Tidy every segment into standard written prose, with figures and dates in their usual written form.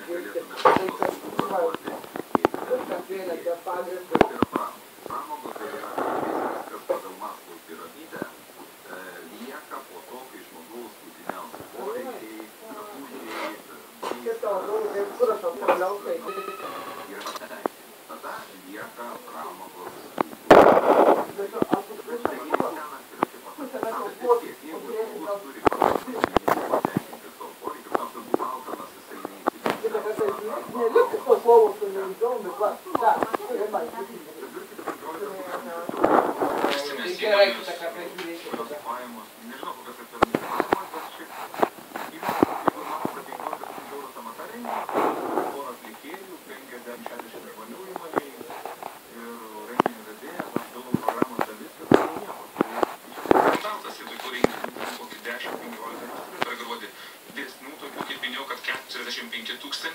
negalėtume šitos struktūruoti. Pramogos tai yra viskas pagal Maslovo piramidę lieka po to, kai žmogaus būtiniausi poreikiai, drabužiai, tada lieka pramogos.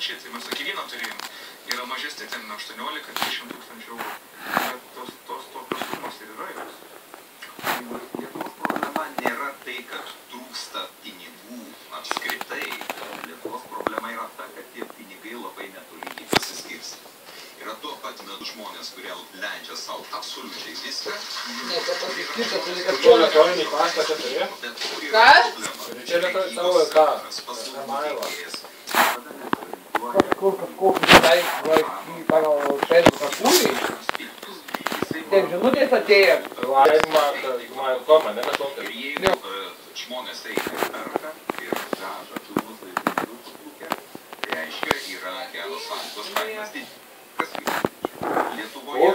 Tai mes kiekvieną turėjom. Yra mažesnė ten 18-20 tūkstančių eurų. Bet tos tokios sumos ir yra jos. Lietuvos problema nėra tai, kad trūksta pinigų apskritai. Lietuvos problema yra ta, kad tie pinigai labai netolygiai pasiskirsto. Yra tuo pat metu žmonės, kurie leidžia savo absoliučiai viską. Ne, tai pasiskirsto, tai kad čia elektroninį paštą čia turėjo? Ką? Čia elektroninį savo tą emailą. Kažkokį tai pagal Facebooką kūrį. Tiek žinutės atėjo. Laimą, komą, ne kažkokia. Ir jeigu žmonės eina ir perka ir veža pilnus laivinių plūkę, tai reiškia, yra geros sąlygos kainas didinti. Kas vyksta? Lietuvoje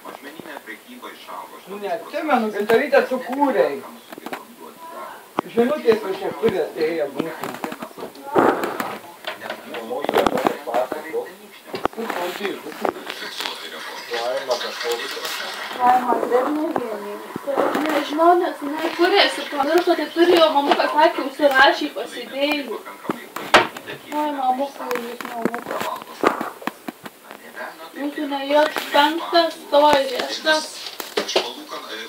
mažmeninė prekyba išaugo. Neatsimenu, Gintarytė sukūrė. Žinutės čia kuri atėjo būtų. Laima, dar ne vieni. Nežinau, nes jinai kuriasi pamiršo, tai turėjo mamuką, sakė, užsirašė pasidėjų. Oi, mamuką, jūs mamuką. Jūsų nejot penktas, toj vieštas.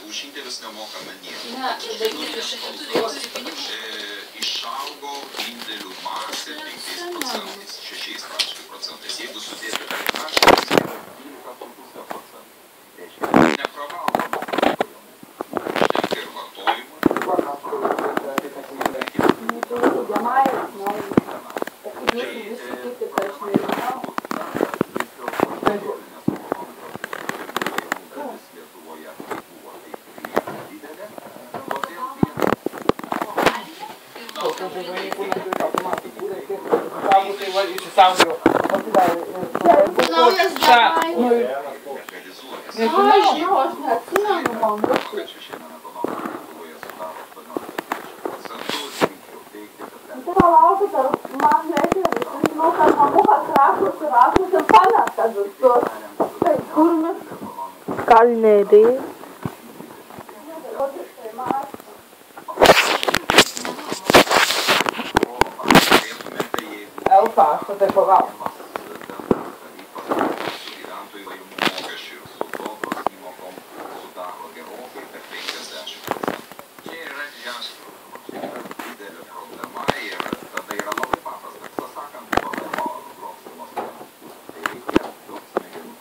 Už indėlius nemokame nieko. Ne, Išaugo indėlių masė 6 procentais. Jeigu sudėti per našą, tai 12,5 procentų. Nepravalgom. Užtenka ir vartojimui. Naujas dabai. Nežinau, aš neatsimenu, man būtų. Tai palaukit, ar man reikia, žinau, kad mamukas rašus ir pameta visus. Tai kur mes? Gal nereikia? Paštą, tai palauk. Gyventojų pajamų mokesčių ir su sodros įmokom sudaro gerokai per 50%. Čia yra didžiausia problema. Čia yra didelė problema ir tada yra labai paprasta. Sakant, problema grobstymas. Tai reikia daug smegenų.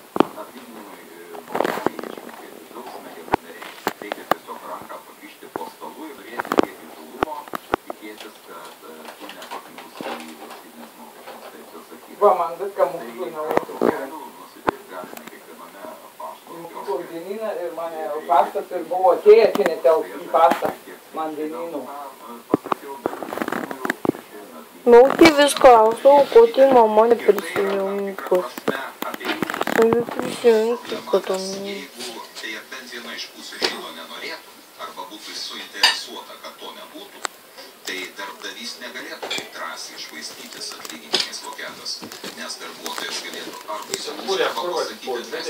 Atlyginimui mokesčiai išmokėti daug smegenų nereikia. Reikia tiesiog ranką pakišti po stalu ir turėti tiek įžūlumo, tikėtis, kad tu nepakliūsi į valstybinės mokesčius. Va, man viską mūsų naujas dienyną ir mane paštas ir buvo atėjęs, kai netelp į paštą man dienynų. Nu, tai vis klausau, ko tai mama neprisijungus. Nu, jų prisijungus, kad to jeigu tai ir bent viena iš pusių šito nenorėtų, arba būtų suinteresuota, kad to nebūtų, tai darbdavys negalėtų taip drąsiai švaistytis atlyginimais voketas, nes darbuotojas galėtų arba įsikūrę, arba pasakyti, kad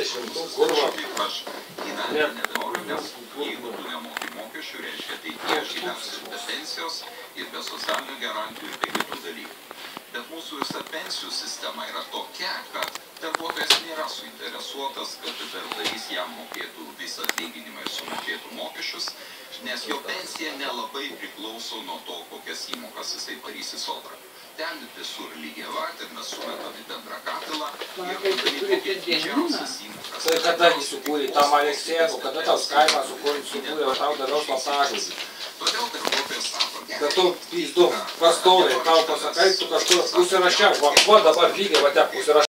aš gyventi nebenoriu, nes jeigu tu nemoki mokesčių, reiškia, tai tie gyvensi be pensijos ir be socialinių garantijų ir be kitų dalykų. Bet mūsų visa pensijų sistema yra tokia, kad darbuotojas nėra suinteresuotas, kad darbdavys jam mokėtų visą atlyginimą ir sumokėtų mokesčius, nes jo pensija nelabai priklauso nuo to, kokias įmokas jisai parys į sodrą. ten visur lygiai vat ir mes sumetam į bendrą katilą Man ir kaip turi turi kokias dienyną. didžiausias įmokas. Tai kada jį sukūrė, tam Aleksėnų, kada tas kaimas sukūrė, o tau daviau slaptažodį. Todėl darbuotojas sako, Kad tu pizdu, pastoviai, tau pasakai, tu kažkur užsirašiau, va dabar lygiai, va te užsirašiau.